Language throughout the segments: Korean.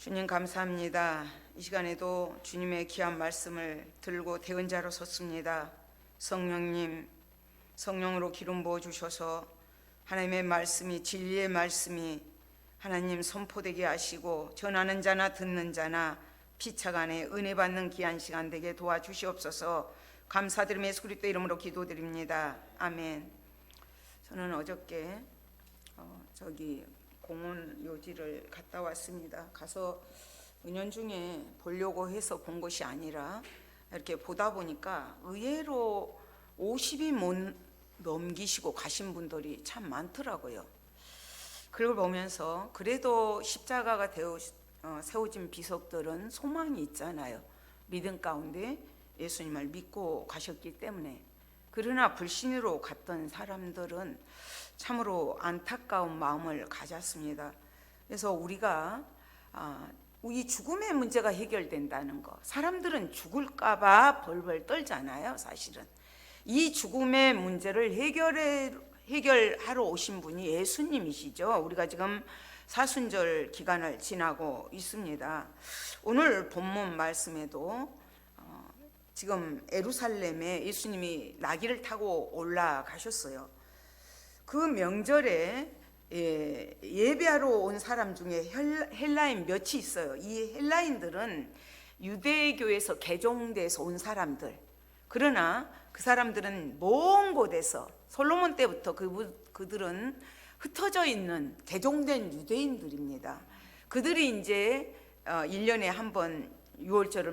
주님 감사합니다. 이 시간에도 주님의 귀한 말씀을 들고 대언자로 섰습니다. 성령님, 성령으로 기름 부어 주셔서 하나님의 말씀이, 진리의 말씀이 하나님 선포되게 하시고 전하는 자나 듣는 자나 피차간에 은혜 받는 귀한 시간 되게 도와주시옵소서. 감사드리며 예수 그리스도 이름으로 기도드립니다. 아멘. 저는 어저께 공원 요지를 갔다 왔습니다. 가서 은연중에 보려고 해서 본 것이 아니라 이렇게 보다 보니까 의외로 50이 못 넘기시고 가신 분들이 참 많더라고요. 그걸 보면서 그래도 십자가가 세워진 비석들은 소망이 있잖아요. 믿음 가운데 예수님을 믿고 가셨기 때문에. 그러나 불신으로 갔던 사람들은 참으로 안타까운 마음을 가졌습니다. 그래서 우리가 이 죽음의 문제가 해결된다는 거, 사람들은 죽을까봐 벌벌 떨잖아요. 사실은 이 죽음의 문제를 해결하러 오신 분이 예수님이시죠. 우리가 지금 사순절 기간을 지나고 있습니다. 오늘 본문 말씀에도 지금 예루살렘에 예수님이 나귀를 타고 올라가셨어요. 그 명절에 예배하러 온 사람 중에 헬라인 몇이 있어요. 이 헬라인들은 유대교에서 개종돼서 온 사람들. 그러나 그 사람들은 먼 곳에서 솔로몬 때부터 그들은 흩어져 있는 개종된 유대인들입니다. 그들이 이제 1년에 한 번 유월절을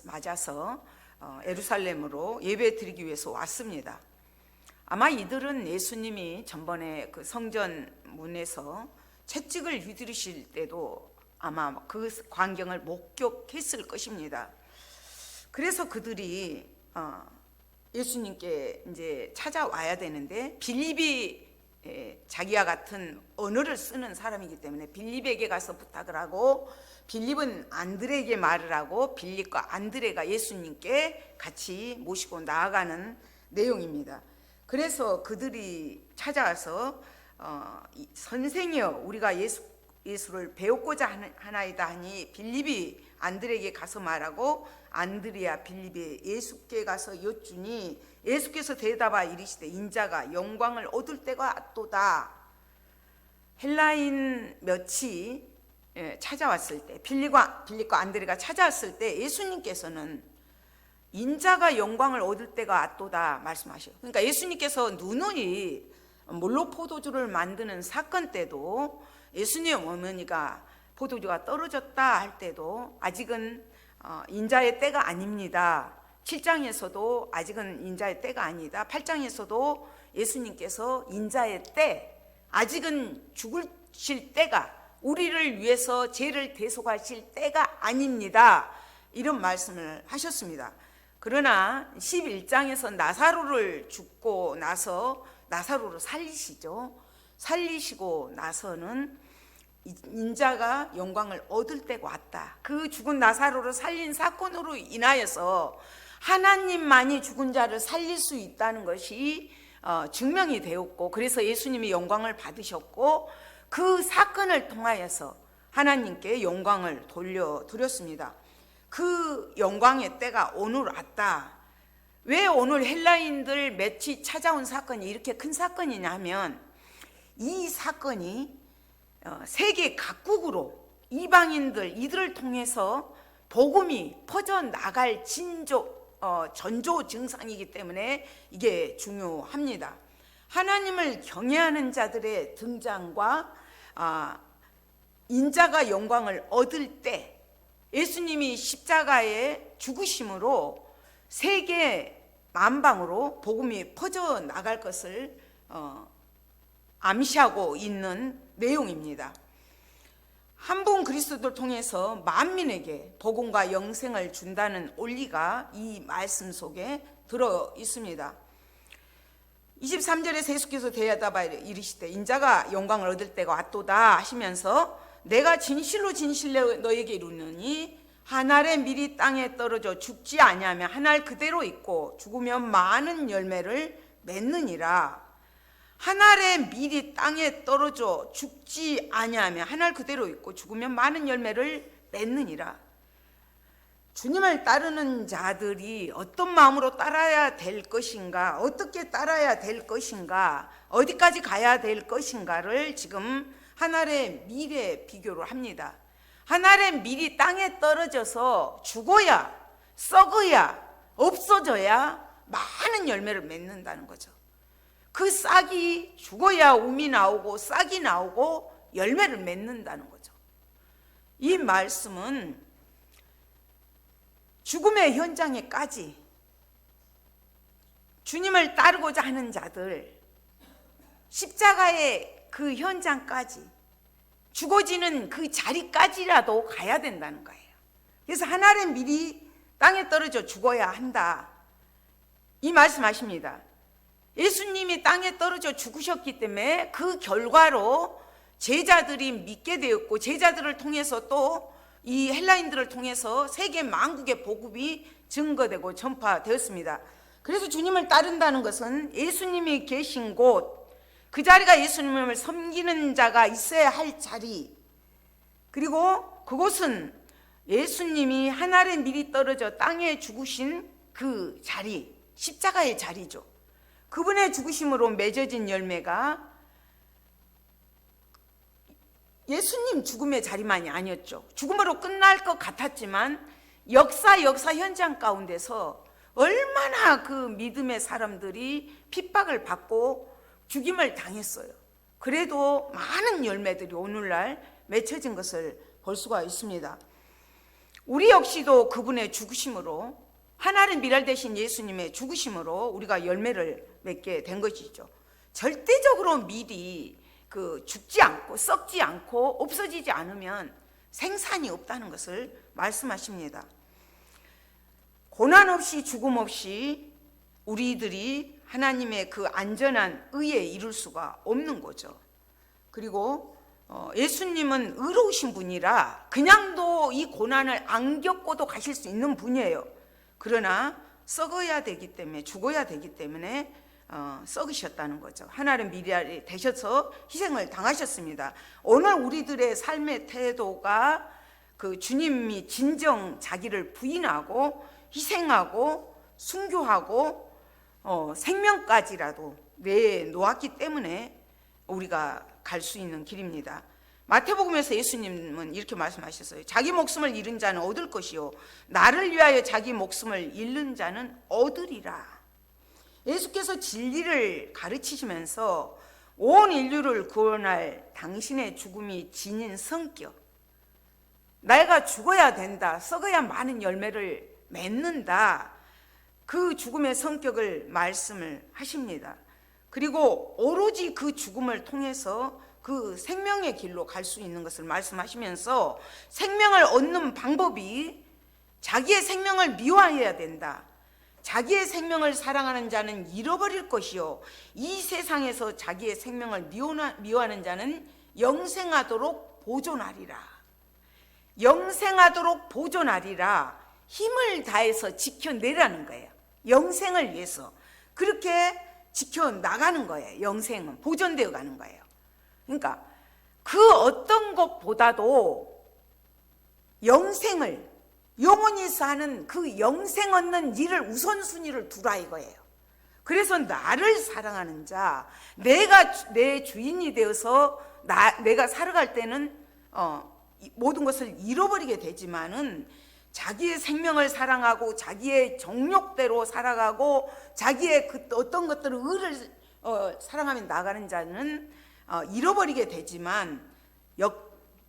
맞아서 예루살렘으로 예배 드리기 위해서 왔습니다. 아마 이들은 예수님이 전번에 그 성전 문에서 채찍을 휘두르실 때도 아마 그 광경을 목격했을 것입니다. 그래서 그들이 예수님께 이제 찾아와야 되는데, 빌립이 자기와 같은 언어를 쓰는 사람이기 때문에 빌립에게 가서 부탁을 하고, 빌립은 안드레에게 말을 하고 빌립과 안드레가 예수님께 같이 모시고 나아가는 내용입니다. 그래서 그들이 찾아와서 선생이여, 우리가 예수를 배우고자 하나이다 하니, 빌립이 안드레에게 가서 말하고 안드레야 빌립이 예수께 가서 여쭈니, 예수께서 대답하여 이르시되 인자가 영광을 얻을 때가 왔도다. 헬라인 몇이 찾아왔을 때, 빌립과 안드레가 찾아왔을 때 예수님께서는 인자가 영광을 얻을 때가 왔도다 말씀하셔요. 그러니까 예수님께서 누누이 물로 포도주를 만드는 사건 때도, 예수님 어머니가 포도주가 떨어졌다 할 때도 아직은 인자의 때가 아닙니다. 7장에서도 아직은 인자의 때가 아니다. 8장에서도 예수님께서 인자의 때, 아직은 죽으실 때가, 우리를 위해서 죄를 대속하실 때가 아닙니다, 이런 말씀을 하셨습니다. 그러나 11장에서 나사로를 죽고 나서 나사로를 살리시죠. 살리시고 나서는 인자가 영광을 얻을 때가 왔다. 그 죽은 나사로를 살린 사건으로 인하여서 하나님만이 죽은 자를 살릴 수 있다는 것이 증명이 되었고, 그래서 예수님이 영광을 받으셨고, 그 사건을 통하여서 하나님께 영광을 돌려드렸습니다. 그 영광의 때가 오늘 왔다. 왜 오늘 헬라인들 몇이 찾아온 사건이 이렇게 큰 사건이냐 하면, 이 사건이 세계 각국으로 이방인들, 이들을 통해서 복음이 퍼져나갈 전조 증상이기 때문에 이게 중요합니다. 하나님을 경외하는 자들의 등장과 인자가 영광을 얻을 때, 예수님이 십자가에 죽으심으로 세계 만방으로 복음이 퍼져나갈 것을 암시하고 있는 내용입니다. 한 분 그리스도를 통해서 만민에게 복음과 영생을 준다는 원리가 이 말씀 속에 들어 있습니다. 23절에서 예수께서 대답하여 이르시되 인자가 영광을 얻을 때가 왔도다 하시면서, 내가 진실로 진실로 너에게 이르노니 한 알의 밀이 땅에 떨어져 죽지 아니하면 한 알 그대로 있고 죽으면 많은 열매를 맺느니라. 한 알의 밀이 땅에 떨어져 죽지 아니하면 한 알 그대로 있고 죽으면 많은 열매를 맺느니라. 주님을 따르는 자들이 어떤 마음으로 따라야 될 것인가, 어떻게 따라야 될 것인가, 어디까지 가야 될 것인가를 지금 하늘의 밀에 비교를 합니다. 하늘의 밀이 땅에 떨어져서 죽어야, 썩어야, 없어져야 많은 열매를 맺는다는 거죠. 그 싹이 죽어야 움이 나오고 싹이 나오고 열매를 맺는다는 거죠. 이 말씀은 죽음의 현장에까지 주님을 따르고자 하는 자들, 십자가의 그 현장까지, 죽어지는 그 자리까지라도 가야 된다는 거예요. 그래서 하늘의 밀이 땅에 떨어져 죽어야 한다, 이 말씀하십니다. 예수님이 땅에 떨어져 죽으셨기 때문에 그 결과로 제자들이 믿게 되었고, 제자들을 통해서 또 이 헬라인들을 통해서 세계 만국의 복음이 증거되고 전파되었습니다. 그래서 주님을 따른다는 것은 예수님이 계신 곳, 그 자리가 예수님을 섬기는 자가 있어야 할 자리, 그리고 그곳은 예수님이 하늘의 밀이 떨어져 땅에 죽으신 그 자리, 십자가의 자리죠. 그분의 죽으심으로 맺어진 열매가 예수님 죽음의 자리만이 아니었죠. 죽음으로 끝날 것 같았지만 역사 현장 가운데서 얼마나 그 믿음의 사람들이 핍박을 받고 죽임을 당했어요. 그래도 많은 열매들이 오늘날 맺혀진 것을 볼 수가 있습니다. 우리 역시도 그분의 죽으심으로, 하나님 미랄 되신 예수님의 죽으심으로 우리가 열매를 맺게 된 것이죠. 절대적으로 밀이 죽지 않고 썩지 않고 없어지지 않으면 생산이 없다는 것을 말씀하십니다. 고난 없이 죽음 없이 우리들이 하나님의 그 안전한 의에 이룰 수가 없는 거죠. 그리고 예수님은 의로우신 분이라 그냥도 이 고난을 안 겪고도 가실 수 있는 분이에요. 그러나 썩어야 되기 때문에, 죽어야 되기 때문에 썩으셨다는 거죠. 하나님 미랄이 되셔서 희생을 당하셨습니다. 오늘 우리들의 삶의 태도가 그 주님이 진정 자기를 부인하고 희생하고 순교하고 생명까지라도 내놓았기 때문에 우리가 갈 수 있는 길입니다. 마태복음에서 예수님은 이렇게 말씀하셨어요. 자기 목숨을 잃은 자는 얻을 것이요, 나를 위하여 자기 목숨을 잃는 자는 얻으리라. 예수께서 진리를 가르치시면서 온 인류를 구원할 당신의 죽음이 지닌 성격, 내가 죽어야 된다, 썩어야 많은 열매를 맺는다, 그 죽음의 성격을 말씀을 하십니다. 그리고 오로지 그 죽음을 통해서 그 생명의 길로 갈 수 있는 것을 말씀하시면서 생명을 얻는 방법이 자기의 생명을 미워해야 된다. 자기의 생명을 사랑하는 자는 잃어버릴 것이요, 이 세상에서 자기의 생명을 미워하는 자는 영생하도록 보존하리라. 영생하도록 보존하리라. 힘을 다해서 지켜내라는 거예요. 영생을 위해서 그렇게 지켜나가는 거예요. 영생은 보존되어 가는 거예요. 그러니까 그 어떤 것보다도 영생을, 영원히 사는 그 영생 얻는 일을 우선순위를 두라 이거예요. 그래서 나를 사랑하는 자, 내가 내 주인이 되어서 내가 살아갈 때는 모든 것을 잃어버리게 되지만은 자기의 생명을 사랑하고 자기의 정욕대로 살아가고 자기의 그 어떤 것들을 의를 사랑하며 나가는 자는 잃어버리게 되지만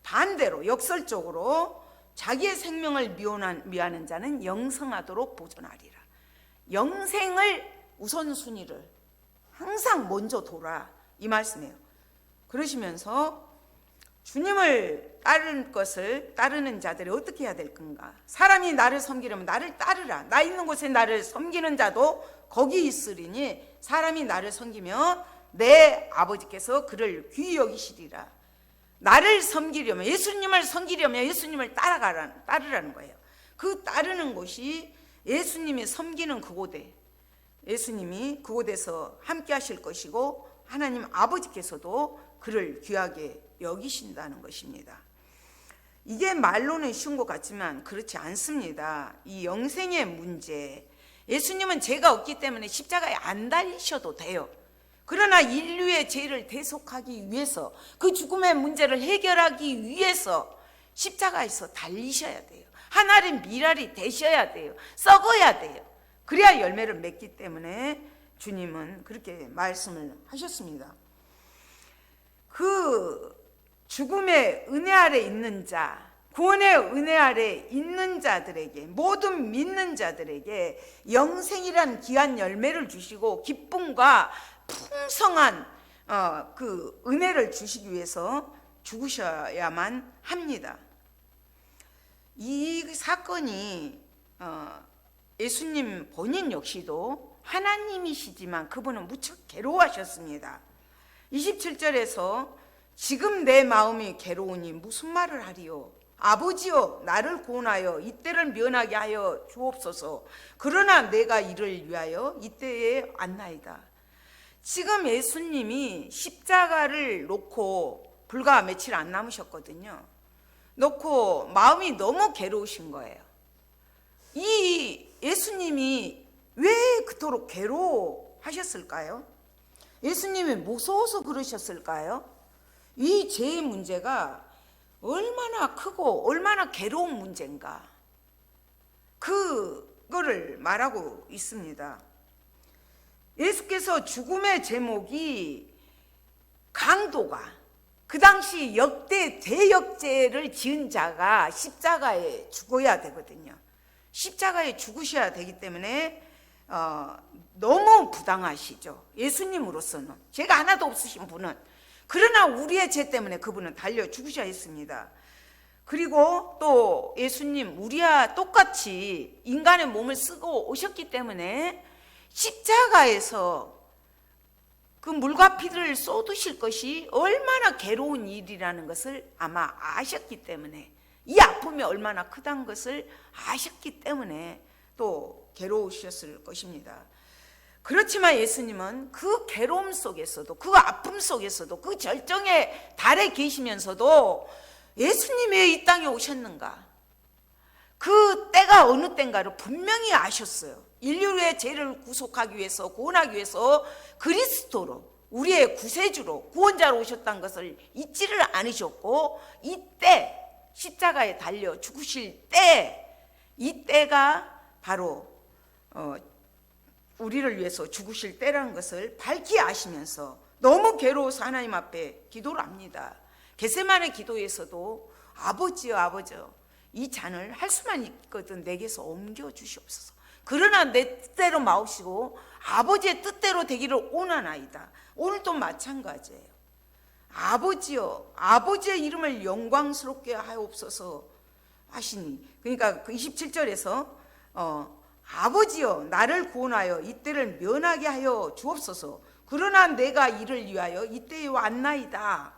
반대로 역설적으로 자기의 생명을 미워하는 자는 영생하도록 보존하리라. 영생을 우선순위를 항상 먼저 둬라, 이 말씀이에요. 그러시면서 주님을 따르는 자들이 어떻게 해야 될 건가? 사람이 나를 섬기려면 나를 따르라. 나 있는 곳에 나를 섬기는 자도 거기 있으리니 사람이 나를 섬기며 내 아버지께서 그를 귀히 여기시리라. 나를 섬기려면, 예수님을 섬기려면 예수님을 따르라는 거예요. 그 따르는 곳이 예수님이 섬기는 그곳에 예수님이 그곳에서 함께 하실 것이고 하나님 아버지께서도 그를 귀하게 여기신다는 것입니다. 이게 말로는 쉬운 것 같지만 그렇지 않습니다. 이 영생의 문제, 예수님은 죄가 없기 때문에 십자가에 안 달리셔도 돼요. 그러나 인류의 죄를 대속하기 위해서, 그 죽음의 문제를 해결하기 위해서 십자가에서 달리셔야 돼요. 하나의 미랄이 되셔야 돼요. 썩어야 돼요. 그래야 열매를 맺기 때문에 주님은 그렇게 말씀을 하셨습니다. 그 죽음의 은혜 아래 있는 자, 구원의 은혜 아래 있는 자들에게, 모든 믿는 자들에게 영생이란 귀한 열매를 주시고 기쁨과 풍성한 그 은혜를 주시기 위해서 죽으셔야만 합니다. 이 사건이 예수님 본인 역시도 하나님이시지만 그분은 무척 괴로워하셨습니다. 27절에서 지금 내 마음이 괴로우니 무슨 말을 하리요? 아버지여, 나를 구원하여 이때를 면하게 하여 주옵소서. 그러나 내가 이를 위하여 이때에 왔나이다. 지금 예수님이 십자가를 놓고 불과 며칠 안 남으셨거든요. 놓고 마음이 너무 괴로우신 거예요. 이 예수님이 왜 그토록 괴로워하셨을까요? 예수님이 무서워서 그러셨을까요? 이 죄의 문제가 얼마나 크고 얼마나 괴로운 문제인가, 그거를 말하고 있습니다. 예수께서 죽음의 제목이 강도가, 그 당시 역대 대역죄를 지은 자가 십자가에 죽어야 되거든요. 십자가에 죽으셔야 되기 때문에 너무 부당하시죠. 예수님으로서는, 죄가 하나도 없으신 분은. 그러나 우리의 죄 때문에 그분은 달려 죽으셔야 했습니다. 그리고 또 예수님 우리와 똑같이 인간의 몸을 쓰고 오셨기 때문에 십자가에서 그 물과 피를 쏟으실 것이 얼마나 괴로운 일이라는 것을 아마 아셨기 때문에, 이 아픔이 얼마나 크다는 것을 아셨기 때문에 또 괴로우셨을 것입니다. 그렇지만 예수님은 그 괴로움 속에서도, 그 아픔 속에서도, 그 절정의 달에 계시면서도 예수님이 왜 이 땅에 오셨는가, 그 때가 어느 때인가를 분명히 아셨어요. 인류의 죄를 구속하기 위해서, 구원하기 위해서 그리스도로, 우리의 구세주로, 구원자로 오셨다는 것을 잊지를 않으셨고, 이때 십자가에 달려 죽으실 때, 이 때가 바로 우리를 위해서 죽으실 때라는 것을 밝히 아시면서 너무 괴로워서 하나님 앞에 기도를 합니다. 겟세마네 기도에서도 아버지여, 아버지여, 이 잔을 할 수만 있거든 내게서 옮겨 주시옵소서. 그러나 내 뜻대로 마옵시고 아버지의 뜻대로 되기를 원하나이다. 오늘도 마찬가지예요. 아버지여, 아버지의 이름을 영광스럽게 하옵소서 하시니, 그러니까 그 27절에서 아버지여, 나를 구원하여 이때를 면하게 하여 주옵소서. 그러나 내가 이를 위하여 이때에 왔나이다.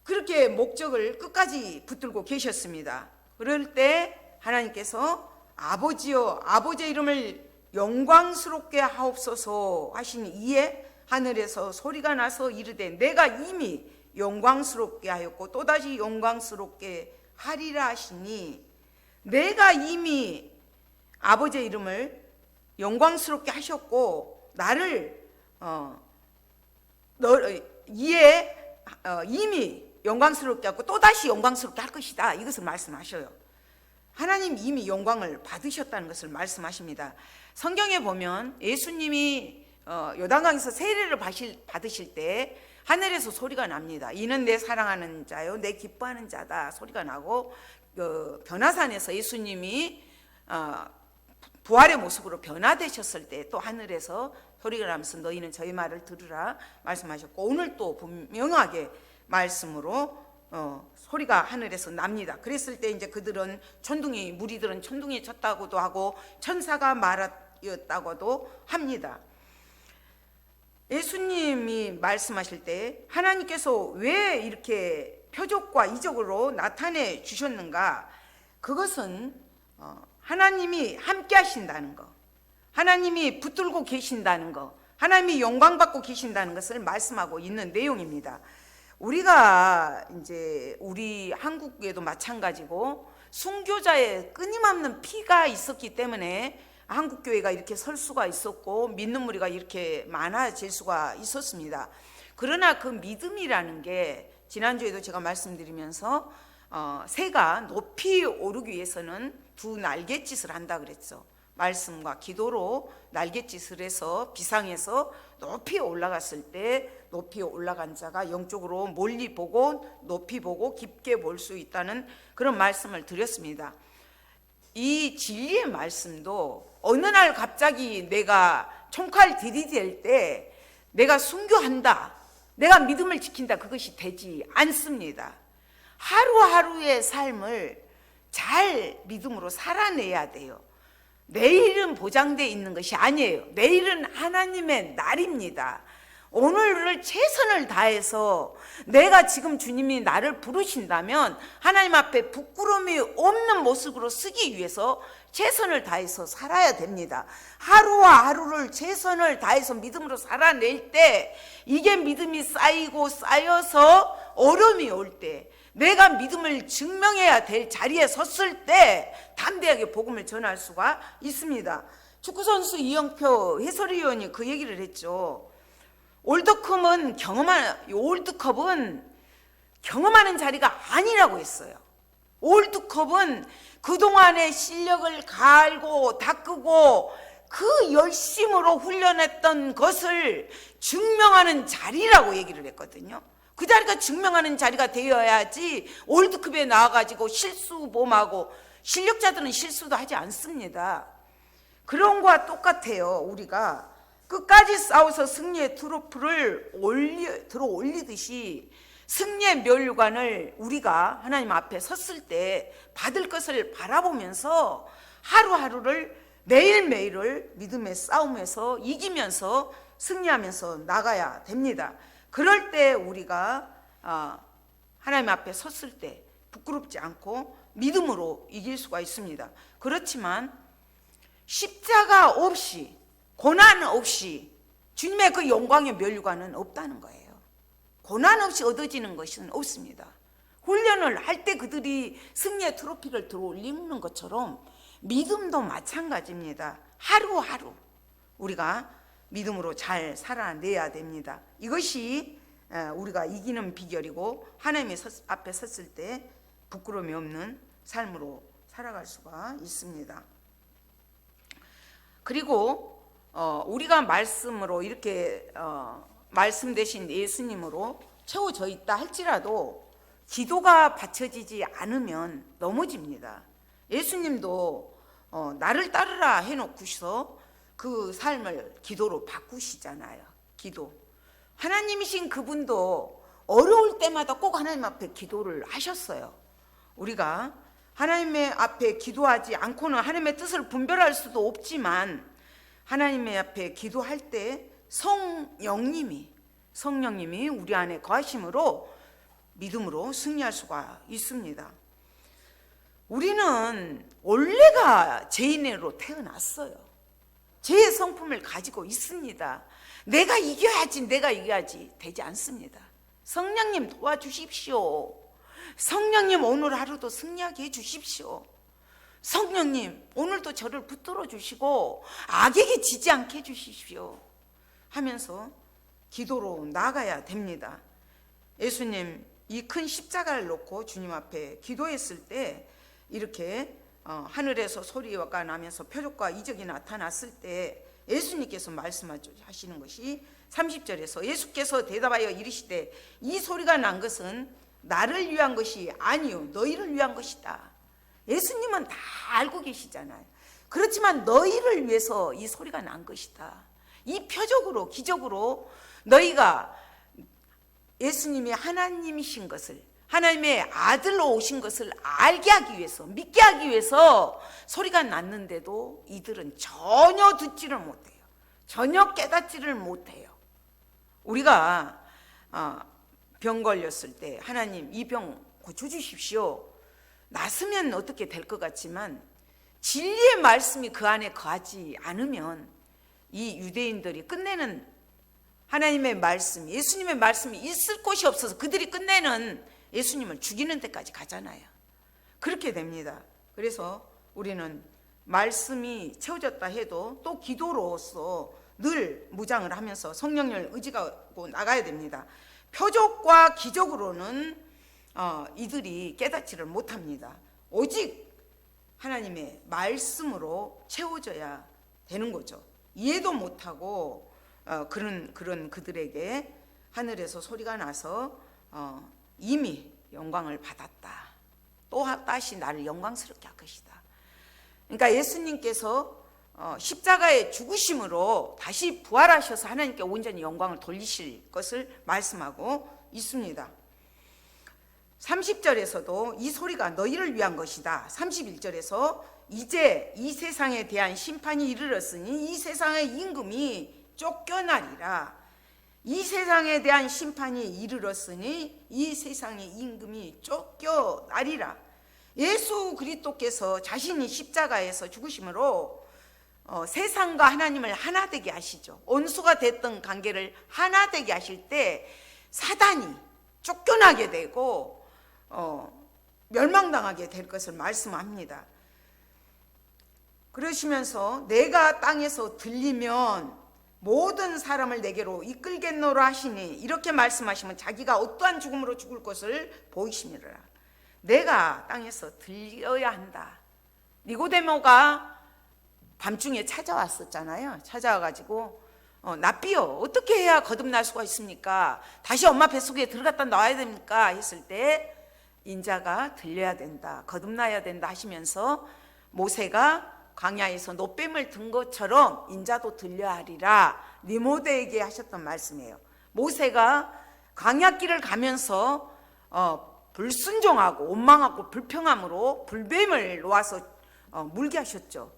그렇게 목적을 끝까지 붙들고 계셨습니다. 그럴 때 하나님께서 아버지여, 아버지의 이름을 영광스럽게 하옵소서 하시니, 이에 하늘에서 소리가 나서 이르되 내가 이미 영광스럽게 하였고 또다시 영광스럽게 하리라 하시니, 내가 이미 아버지의 이름을 영광스럽게 하셨고 나를 이미 영광스럽게 하고 또다시 영광스럽게 할 것이다, 이것을 말씀하셔요. 하나님 이미 영광을 받으셨다는 것을 말씀하십니다. 성경에 보면 예수님이 요단강에서 세례를 받으실 때 하늘에서 소리가 납니다. 이는 내 사랑하는 자요, 내 기뻐하는 자다 소리가 나고, 변화산에서 예수님이 부활의 모습으로 변화되셨을 때 또 하늘에서 소리가 나면서 너희는 저희 말을 들으라 말씀하셨고, 오늘 또 분명하게 말씀으로 소리가 하늘에서 납니다. 그랬을 때 이제 그들은 무리들은 천둥이 쳤다고도 하고 천사가 말하였다고도 합니다. 예수님이 말씀하실 때 하나님께서 왜 이렇게 표적과 이적으로 나타내 주셨는가? 그것은 하나님이 함께 하신다는 것, 하나님이 붙들고 계신다는 것, 하나님이 영광 받고 계신다는 것을 말씀하고 있는 내용입니다. 우리가 이제 우리 한국에도 마찬가지고 순교자의 끊임없는 피가 있었기 때문에 한국 교회가 이렇게 설 수가 있었고 믿는 무리가 이렇게 많아질 수가 있었습니다. 그러나 그 믿음이라는 게 지난주에도 제가 말씀드리면서 새가 높이 오르기 위해서는 두 날갯짓을 한다 그랬죠. 말씀과 기도로 날갯짓을 해서 비상에서 높이 올라갔을 때 높이 올라간 자가 영적으로 멀리 보고 높이 보고 깊게 볼 수 있다는 그런 말씀을 드렸습니다. 이 진리의 말씀도 어느 날 갑자기 내가 총칼 들이댈 때 내가 순교한다, 내가 믿음을 지킨다, 그것이 되지 않습니다. 하루하루의 삶을 잘 믿음으로 살아내야 돼요. 내일은 보장되어 있는 것이 아니에요. 내일은 하나님의 날입니다. 오늘을 최선을 다해서 내가 지금 주님이 나를 부르신다면 하나님 앞에 부끄러움이 없는 모습으로 쓰기 위해서 최선을 다해서 살아야 됩니다. 하루와 하루를 최선을 다해서 믿음으로 살아낼 때 이게 믿음이 쌓이고 쌓여서 어려움이 올 때 내가 믿음을 증명해야 될 자리에 섰을 때 담대하게 복음을 전할 수가 있습니다. 축구선수 이영표 해설위원이 그 얘기를 했죠. 월드컵은 경험하는 자리가 아니라고 했어요. 월드컵은 그동안의 실력을 갈고 닦고 그 열심으로 훈련했던 것을 증명하는 자리라고 얘기를 했거든요. 그 자리가 증명하는 자리가 되어야지 월드컵에 나와가지고 실수범하고 실력자들은 실수도 하지 않습니다. 그런 거와 똑같아요. 우리가 끝까지 싸워서 승리의 트로피를 들어 올리듯이 승리의 면류관을 우리가 하나님 앞에 섰을 때 받을 것을 바라보면서 하루하루를 매일매일을 믿음의 싸움에서 이기면서 승리하면서 나가야 됩니다. 그럴 때 우리가 하나님 앞에 섰을 때 부끄럽지 않고 믿음으로 이길 수가 있습니다. 그렇지만 십자가 없이 고난 없이 주님의 그 영광의 면류관은 없다는 거예요. 고난 없이 얻어지는 것은 없습니다. 훈련을 할 때 그들이 승리의 트로피를 들어올리는 것처럼 믿음도 마찬가지입니다. 하루하루 우리가 믿음으로 잘 살아내야 됩니다. 이것이 우리가 이기는 비결이고 하나님의 앞에 섰을 때 부끄러움이 없는 삶으로 살아갈 수가 있습니다. 그리고 우리가 말씀으로 이렇게 말씀 대신 예수님으로 채워져 있다 할지라도 기도가 받쳐지지 않으면 넘어집니다. 예수님도 나를 따르라 해놓고서 그 삶을 기도로 바꾸시잖아요. 기도. 하나님이신 그분도 어려울 때마다 꼭 하나님 앞에 기도를 하셨어요. 우리가 하나님의 앞에 기도하지 않고는 하나님의 뜻을 분별할 수도 없지만 하나님의 앞에 기도할 때 성령님이 우리 안에 거하심으로 믿음으로 승리할 수가 있습니다. 우리는 원래가 죄인으로 태어났어요. 죄의 성품을 가지고 있습니다. 내가 이겨야지 되지 않습니다. 성령님 도와주십시오. 성령님 오늘 하루도 승리하게 해주십시오. 성령님 오늘도 저를 붙들어 주시고 악에게 지지 않게 해주십시오 하면서 기도로 나가야 됩니다. 예수님 이 큰 십자가를 놓고 주님 앞에 기도했을 때 이렇게 하늘에서 소리가 나면서 표적과 이적이 나타났을 때 예수님께서 말씀하시는 것이 30절에서 예수께서 대답하여 이르시되 이 소리가 난 것은 나를 위한 것이 아니요 너희를 위한 것이다. 예수님은 다 알고 계시잖아요. 그렇지만 너희를 위해서 이 소리가 난 것이다. 이 표적으로 기적으로 너희가 예수님이 하나님이신 것을 하나님의 아들로 오신 것을 알게 하기 위해서 믿게 하기 위해서 소리가 났는데도 이들은 전혀 듣지를 못해요. 전혀 깨닫지를 못해요. 우리가 병 걸렸을 때 하나님 이 병 고쳐주십시오. 낫으면 어떻게 될 것 같지만 진리의 말씀이 그 안에 거하지 않으면 이 유대인들이 끝내는 하나님의 말씀, 예수님의 말씀이 있을 곳이 없어서 그들이 끝내는 예수님을 죽이는 데까지 가잖아요. 그렇게 됩니다. 그래서 우리는 말씀이 채워졌다 해도 또 기도로서 늘 무장을 하면서 성령을 의지하고 나가야 됩니다. 표적과 기적으로는 이들이 깨닫지를 못합니다. 오직 하나님의 말씀으로 채워져야 되는 거죠. 이해도 못하고 그런 그들에게 하늘에서 소리가 나서 이미 영광을 받았다. 또 다시 나를 영광스럽게 할 것이다. 그러니까 예수님께서 십자가의 죽으심으로 다시 부활하셔서 하나님께 온전히 영광을 돌리실 것을 말씀하고 있습니다. 30절에서도 이 소리가 너희를 위한 것이다. 31절에서 이제 이 세상에 대한 심판이 이르렀으니 이 세상의 임금이 쫓겨나리라. 이 세상에 대한 심판이 이르렀으니 이 세상의 임금이 쫓겨나리라. 예수 그리스도께서 자신이 십자가에서 죽으심으로 세상과 하나님을 하나 되게 하시죠. 원수가 됐던 관계를 하나 되게 하실 때 사단이 쫓겨나게 되고 멸망당하게 될 것을 말씀합니다. 그러시면서 내가 땅에서 들리면 모든 사람을 내게로 이끌겠노라 하시니, 이렇게 말씀하시면 자기가 어떠한 죽음으로 죽을 것을 보이심이라. 내가 땅에서 들려야 한다. 니고데모가 밤중에 찾아왔었잖아요. 찾아와가지고 납비요, 어떻게 해야 거듭날 수가 있습니까? 다시 엄마 뱃속에 들어갔다 나와야 됩니까? 했을 때 인자가 들려야 된다, 거듭나야 된다 하시면서 모세가 광야에서 노뱀을 든 것처럼 인자도 들려야 하리라 니모데에게 하셨던 말씀이에요. 모세가 광야길을 가면서 불순종하고 원망하고 불평함으로 불뱀을 놓아서 물게 하셨죠.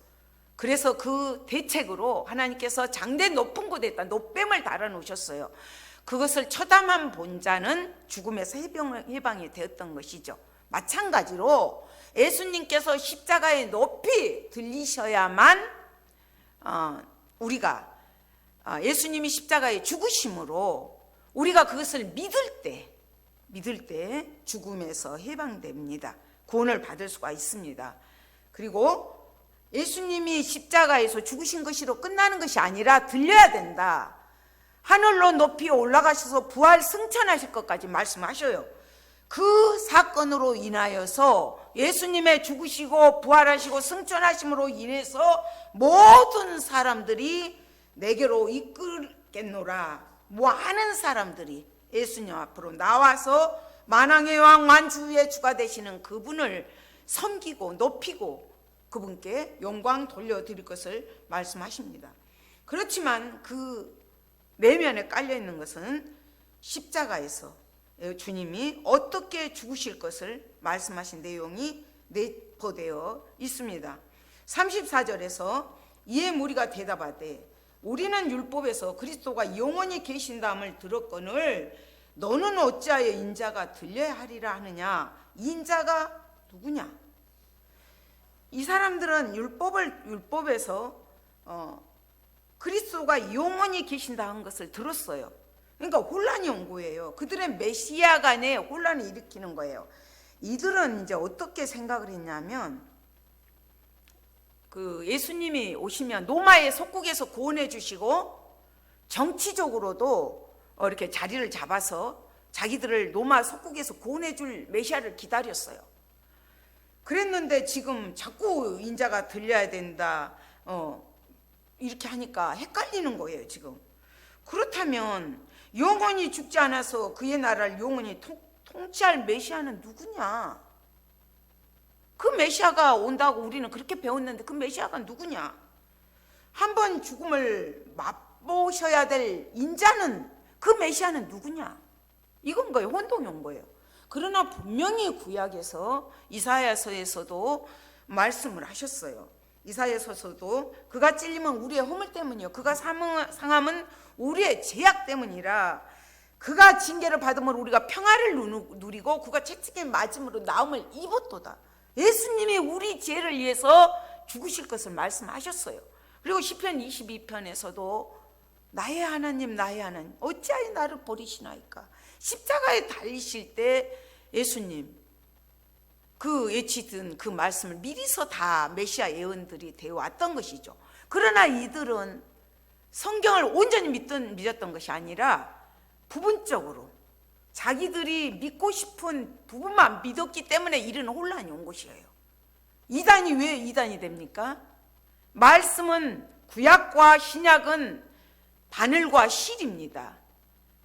그래서 그 대책으로 하나님께서 장대 높은 곳에다 노뱀을 달아 놓으셨어요. 그것을 처담한 본 자는 죽음에서 해방이 되었던 것이죠. 마찬가지로 예수님께서 십자가에 높이 들리셔야만 우리가 예수님이 십자가에 죽으심으로 우리가 그것을 믿을 때 죽음에서 해방됩니다. 구원을 받을 수가 있습니다. 그리고 예수님이 십자가에서 죽으신 것으로 끝나는 것이 아니라 들려야 된다. 하늘로 높이 올라가셔서 부활 승천하실 것까지 말씀하셔요. 그 사건으로 인하여서 예수님의 죽으시고 부활하시고 승천하심으로 인해서 모든 사람들이 내게로 이끌겠노라. 많은 사람들이 예수님 앞으로 나와서 만왕의 왕 만주의 주가 되시는 그분을 섬기고 높이고 그분께 영광 돌려드릴 것을 말씀하십니다. 그렇지만 그 내면에 깔려있는 것은 십자가에서 주님이 어떻게 죽으실 것을 말씀하신 내용이 내포되어 있습니다. 34절에서 이에 무리가 대답하되 우리는 율법에서 그리스도가 영원히 계신다함을 들었거늘 너는 어찌하여 인자가 들려야 하리라 하느냐. 인자가 누구냐? 이 사람들은 율법에서 그리스도가 영원히 계신다 한 것을 들었어요. 그러니까 혼란이 온 거예요. 그들의 메시아 간에 혼란을 일으키는 거예요. 이들은 이제 어떻게 생각을 했냐면 그 예수님이 오시면 로마의 속국에서 구원해 주시고 정치적으로도 이렇게 자리를 잡아서 자기들을 로마 속국에서 구원해 줄 메시아를 기다렸어요. 그랬는데 지금 자꾸 인자가 들려야 된다 이렇게 하니까 헷갈리는 거예요. 지금 그렇다면 영원히 죽지 않아서 그의 나라를 영원히 통치할 메시아는 누구냐? 그 메시아가 온다고 우리는 그렇게 배웠는데 그 메시아가 누구냐? 한번 죽음을 맛보셔야 될 인자는 그 메시아는 누구냐? 이건 거예요. 혼동이 온 거예요. 그러나 분명히 구약에서 이사야서에서도 말씀을 하셨어요. 이사야서에서도 그가 찔림은 우리의 허물 때문이요 그가 상함은 우리의 죄악 때문이라. 그가 징계를 받음으로 우리가 평화를 누리고 그가 채찍에 맞음으로 나음을 입었도다. 예수님이 우리 죄를 위해서 죽으실 것을 말씀하셨어요. 그리고 시편 22편에서도 나의 하나님 나의 하나님 어찌하여 나를 버리시나이까. 십자가에 달리실 때 예수님 그 예치든 그 말씀을 미리서 다 메시아 예언들이 되어 왔던 것이죠. 그러나 이들은 성경을 온전히 믿었던 것이 아니라 부분적으로 자기들이 믿고 싶은 부분만 믿었기 때문에 이런 혼란이 온 것이에요. 이단이 왜 이단이 됩니까? 말씀은 구약과 신약은 바늘과 실입니다.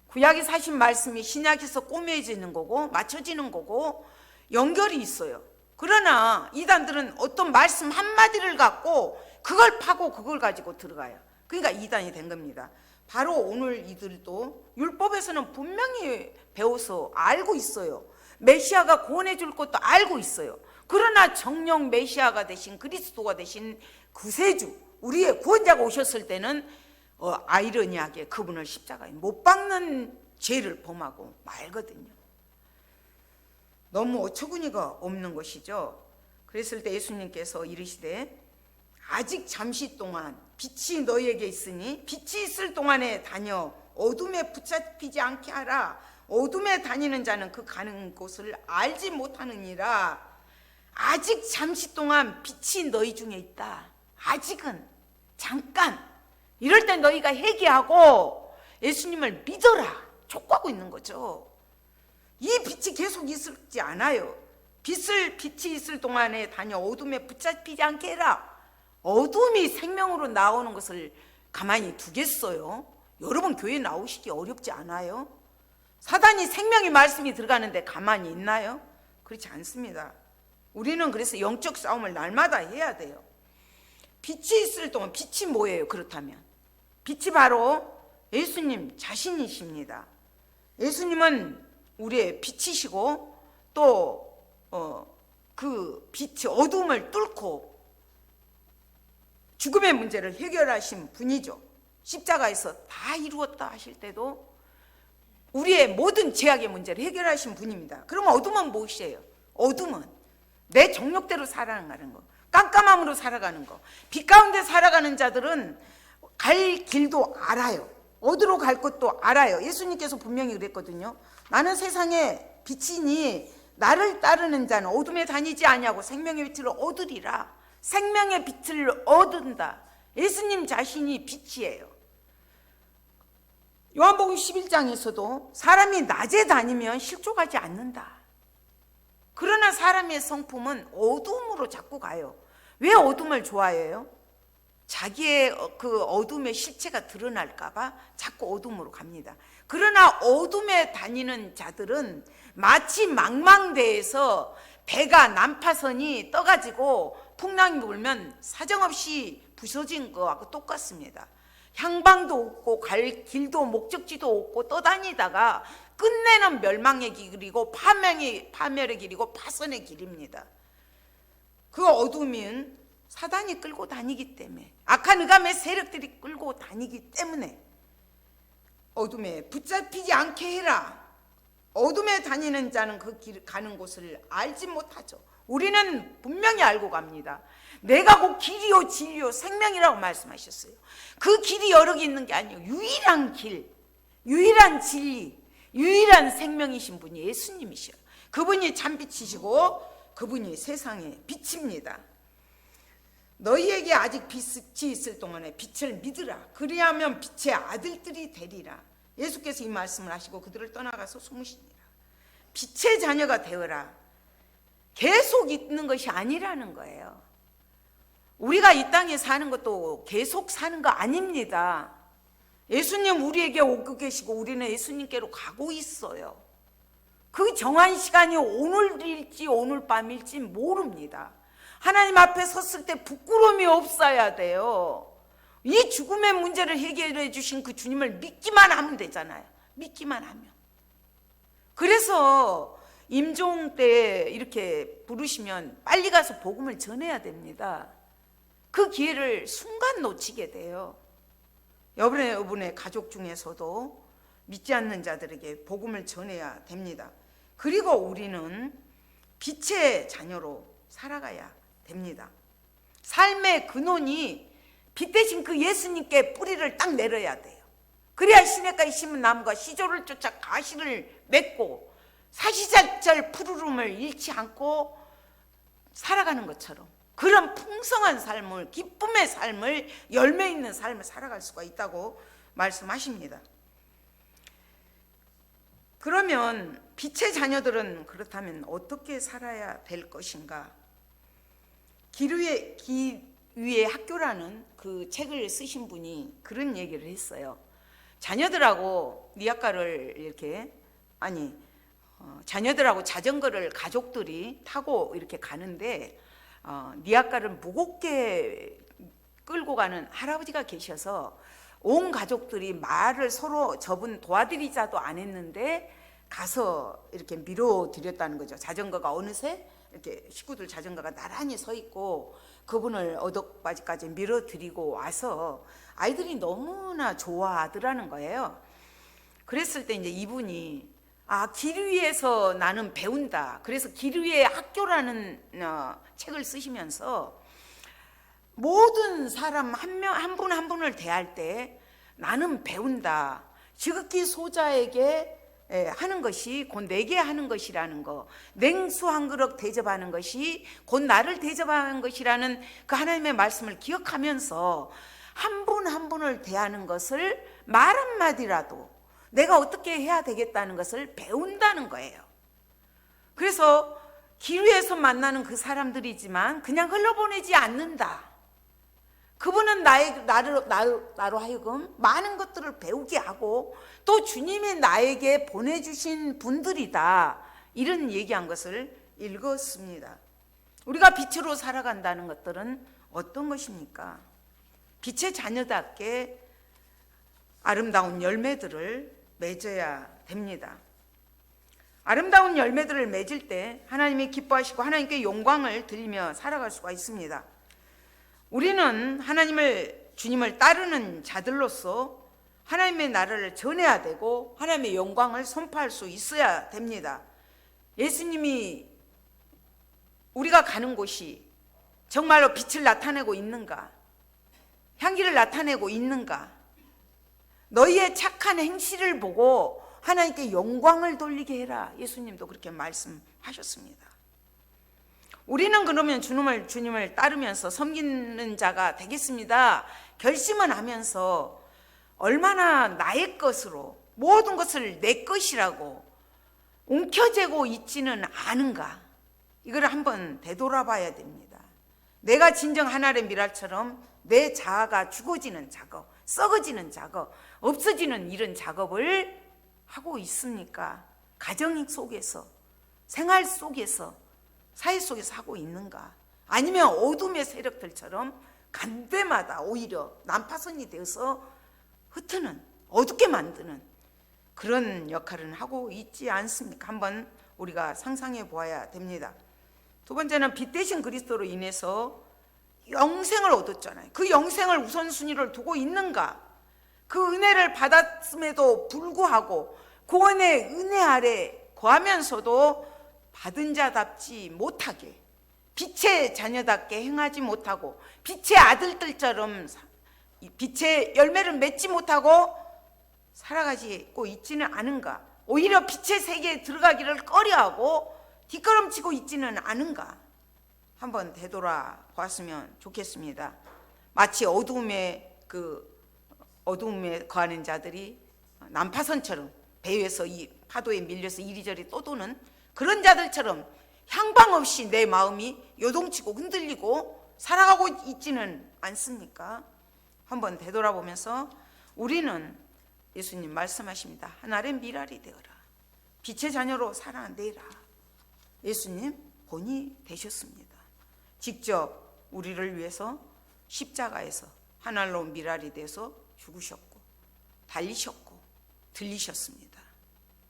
구약이 사신 말씀이 신약에서 꼬매지는 거고 맞춰지는 거고 연결이 있어요. 그러나 이단들은 어떤 말씀 한마디를 갖고 그걸 파고 그걸 가지고 들어가요. 그러니까 이단이 된 겁니다. 바로 오늘 이들도 율법에서는 분명히 배워서 알고 있어요. 메시아가 구원해 줄 것도 알고 있어요. 그러나 정령 메시아가 되신 그리스도가 되신 구세주 우리의 구원자가 오셨을 때는 아이러니하게 그분을 십자가에 못 박는 죄를 범하고 말거든요. 너무 어처구니가 없는 것이죠. 그랬을 때 예수님께서 이르시되 아직 잠시 동안 빛이 너희에게 있으니 빛이 있을 동안에 다녀 어둠에 붙잡히지 않게 하라. 어둠에 다니는 자는 그 가는 곳을 알지 못하느니라. 아직 잠시 동안 빛이 너희 중에 있다. 아직은 잠깐. 이럴 때 너희가 회개하고 예수님을 믿어라 촉구하고 있는 거죠. 이 빛이 계속 있지 않아요. 빛이 있을 동안에 다녀 어둠에 붙잡히지 않게 해라. 어둠이 생명으로 나오는 것을 가만히 두겠어요? 여러분 교회 나오시기 어렵지 않아요? 사단이 생명의 말씀이 들어가는데 가만히 있나요? 그렇지 않습니다. 우리는 그래서 영적 싸움을 날마다 해야 돼요. 빛이 있을 동안 빛이 뭐예요? 그렇다면 빛이 바로 예수님 자신이십니다. 예수님은 우리의 빛이시고 또 그 빛이 어둠을 뚫고 죽음의 문제를 해결하신 분이죠. 십자가에서 다 이루었다 하실 때도 우리의 모든 죄악의 문제를 해결하신 분입니다. 그러면 어둠은 무엇이에요? 어둠은 내 정욕대로 살아가는 거, 깜깜함으로 살아가는 거. 빛 가운데 살아가는 자들은 갈 길도 알아요. 어디로 갈 것도 알아요. 예수님께서 분명히 그랬거든요. 나는 세상의 빛이니 나를 따르는 자는 어둠에 다니지 아니하고 생명의 빛을 얻으리라. 생명의 빛을 얻은다. 예수님 자신이 빛이에요. 요한복음 11장에서도 사람이 낮에 다니면 실족하지 않는다. 그러나 사람의 성품은 어둠으로 자꾸 가요. 왜 어둠을 좋아해요? 자기의 그 어둠의 실체가 드러날까 봐 자꾸 어둠으로 갑니다. 그러나 어둠에 다니는 자들은 마치 망망대해서 배가 난파선이 떠가지고 풍랑이 불면 사정없이 부서진 거하고 똑같습니다. 향방도 없고 갈 길도 목적지도 없고 떠다니다가 끝내는 멸망의 길이고 파멸의 길이고 파선의 길입니다. 그 어둠은 사단이 끌고 다니기 때문에, 악한 흑암의 세력들이 끌고 다니기 때문에 어둠에 붙잡히지 않게 해라. 어둠에 다니는 자는 그 길 가는 곳을 알지 못하죠. 우리는 분명히 알고 갑니다. 내가 곧 길이요 진리요 생명이라고 말씀하셨어요. 그 길이 여러 개 있는 게 아니에요. 유일한 길, 유일한 진리, 유일한 생명이신 분이 예수님이셔요. 그분이 참빛이시고 그분이 세상의 빛입니다. 너희에게 아직 빛이 있을 동안에 빛을 믿으라. 그리하면 빛의 아들들이 되리라. 예수께서 이 말씀을 하시고 그들을 떠나가서 숨으시니라. 빛의 자녀가 되어라. 계속 있는 것이 아니라는 거예요. 우리가 이 땅에 사는 것도 계속 사는 거 아닙니다. 예수님 우리에게 오고 계시고 우리는 예수님께로 가고 있어요. 그 정한 시간이 오늘일지 오늘 밤일지 모릅니다. 하나님 앞에 섰을 때 부끄러움이 없어야 돼요. 이 죽음의 문제를 해결해 주신 그 주님을 믿기만 하면 되잖아요. 믿기만 하면. 그래서 임종 때 이렇게 부르시면 빨리 가서 복음을 전해야 됩니다. 그 기회를 순간 놓치게 돼요. 여러분의 가족 중에서도 믿지 않는 자들에게 복음을 전해야 됩니다. 그리고 우리는 빛의 자녀로 살아가야 됩니다. 삶의 근원이 빛 대신 그 예수님께 뿌리를 딱 내려야 돼요. 그래야 시냇가에 심은 나무가 시조를 쫓아 가시를 맺고 사시작절 푸르름을 잃지 않고 살아가는 것처럼 그런 풍성한 삶을, 기쁨의 삶을, 열매 있는 삶을 살아갈 수가 있다고 말씀하십니다. 그러면 빛의 자녀들은 그렇다면 어떻게 살아야 될 것인가? 길 위의 학교라는 그 책을 쓰신 분이 그런 얘기를 했어요. 자녀들하고 리아카를 이렇게 자녀들하고 자전거를 가족들이 타고 이렇게 가는데 리아카를 무겁게 끌고 가는 할아버지가 계셔서 온 가족들이 말을 서로 저분 도와드리자도 안 했는데 가서 이렇게 밀어드렸다는 거죠. 자전거가 어느새 이렇게 식구들 자전거가 나란히 서 있고 그분을 어덕바지까지 밀어드리고 와서 아이들이 너무나 좋아하더라는 거예요. 그랬을 때 이제 이분이 길 위에서 나는 배운다. 그래서 길 위의 학교라는 책을 쓰시면서 모든 사람 한 분 한 분을 대할 때 나는 배운다. 지극히 소자에게 하는 것이 곧 내게 하는 것이라는 거, 냉수 한 그릇 대접하는 것이 곧 나를 대접하는 것이라는 그 하나님의 말씀을 기억하면서 한 분 한 분을 대하는 것을 말 한마디라도 내가 어떻게 해야 되겠다는 것을 배운다는 거예요. 그래서 길 위에서 만나는 그 사람들이지만 그냥 흘러보내지 않는다. 그분은 나로 하여금 많은 것들을 배우게 하고 또 주님이 나에게 보내주신 분들이다. 이런 얘기한 것을 읽었습니다. 우리가 빛으로 살아간다는 것들은 어떤 것입니까? 빛의 자녀답게 아름다운 열매들을 맺어야 됩니다. 아름다운 열매들을 맺을 때 하나님이 기뻐하시고 하나님께 영광을 드리며 살아갈 수가 있습니다. 우리는 주님을 따르는 자들로서 하나님의 나라를 전해야 되고 하나님의 영광을 선포할 수 있어야 됩니다. 예수님이 우리가 가는 곳이 정말로 빛을 나타내고 있는가? 향기를 나타내고 있는가? 너희의 착한 행실을 보고 하나님께 영광을 돌리게 해라. 예수님도 그렇게 말씀하셨습니다. 우리는 그러면 주님을 따르면서 섬기는 자가 되겠습니다. 결심은 하면서 얼마나 나의 것으로 모든 것을 내 것이라고 움켜쥐고 있지는 않은가? 이걸 한번 되돌아봐야 됩니다. 내가 진정 하나의 미랄처럼 내 자아가 죽어지는 작업, 썩어지는 작업, 없어지는 이런 작업을 하고 있습니까? 가정 속에서, 생활 속에서, 사회 속에서 하고 있는가? 아니면 어둠의 세력들처럼 간데마다 오히려 난파선이 되어서 흩트는, 어둡게 만드는 그런 역할을 하고 있지 않습니까? 한번 우리가 상상해 보아야 됩니다. 두 번째는 빛 대신 그리스도로 인해서 영생을 얻었잖아요. 그 영생을 우선순위를 두고 있는가? 그 은혜를 받았음에도 불구하고 구원의 은혜 아래 거하면서도 받은 자답지 못하게, 빛의 자녀답게 행하지 못하고 빛의 아들들처럼 빛의 열매를 맺지 못하고 살아가고 있지는 않은가? 오히려 빛의 세계에 들어가기를 꺼려하고 뒷걸음치고 있지는 않은가? 한번 되돌아 보았으면 좋겠습니다. 마치 어두움에 거하는 자들이 난파선처럼 배 위에서 이 파도에 밀려서 이리저리 떠도는 그런 자들처럼 향방 없이 내 마음이 요동치고 흔들리고 살아가고 있지는 않습니까? 한번 되돌아보면서 우리는 예수님 말씀하십니다. 하나의 미랄이 되어라. 빛의 자녀로 살아내라. 예수님 본이 되셨습니다. 직접 우리를 위해서 십자가에서 하나로 미랄이 돼서 죽으셨고 달리셨고 들리셨습니다.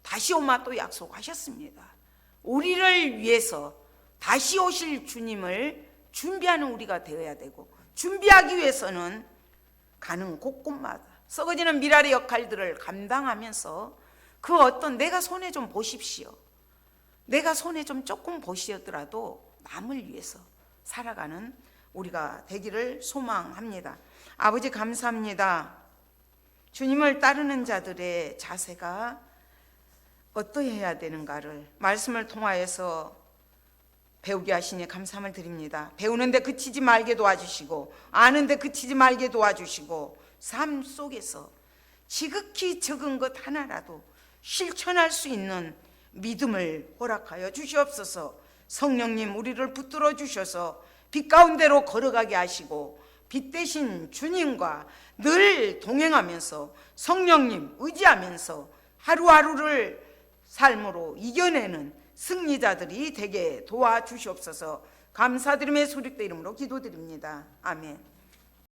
다시 오마 또 약속하셨습니다. 우리를 위해서 다시 오실 주님을 준비하는 우리가 되어야 되고, 준비하기 위해서는 가는 곳곳마다 썩어지는 미랄의 역할들을 감당하면서 그 어떤 내가 손해 좀 보십시오. 내가 손해 좀 조금 보시더라도 남을 위해서 살아가는 우리가 되기를 소망합니다. 아버지 감사합니다. 주님을 따르는 자들의 자세가 어떠해야 되는가를 말씀을 통하여서 배우게 하시니 감사함을 드립니다. 배우는데 그치지 말게 도와주시고 아는데 그치지 말게 도와주시고 삶 속에서 지극히 적은 것 하나라도 실천할 수 있는 믿음을 허락하여 주시옵소서. 성령님, 우리를 붙들어 주셔서 빛 가운데로 걸어가게 하시고 빛 대신 주님과 늘 동행하면서 성령님 의지하면서 하루하루를 삶으로 이겨내는 승리자들이 되게 도와주시옵소서. 감사드리며 소리의 이름으로 기도드립니다. 아멘.